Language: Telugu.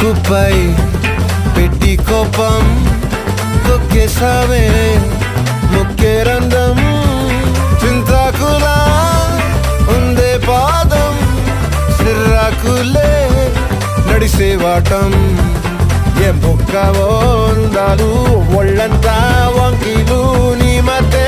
ముక్కుపై పెట్టి కోపం తొక్కేసావే ముక్కే రంధ్రం చింతాకులా ఉందే పాదం సిర్రాకులే నడిసేవాటం ఏ బొక్కవో అందాలు ఒళ్ళంతా వంకిలు నీ మధ్య